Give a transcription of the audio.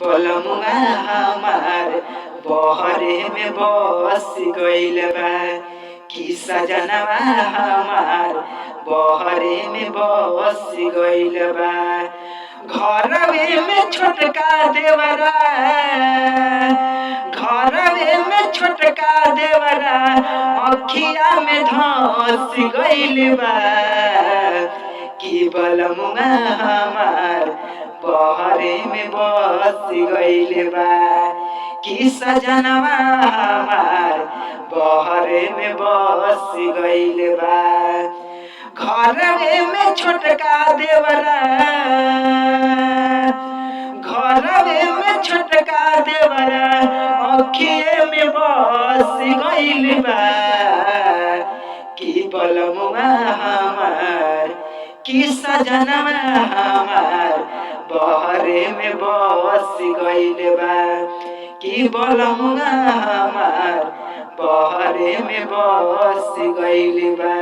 बलमुआ हमार बहरे में बस गइल बा कि सजनवा हमार बहरे में बस गइल बा। घरवे में छोटका देवरा, घरवे में छोटका देवरा अखिया में धस गइल बा कि बलमुआ हमार बहरे में बस गइल बा कि सजनवा हमार बहरे में बस गइल बा। घरवे में छोटका देवरा, घरवे में छोटका देवरा अखिए में बस गइल बा कि बलमुआ हमार कि सजनवा हमार बहरे में बस गइल बा कि बलमुआ हमार बहरे में बस गइल बा।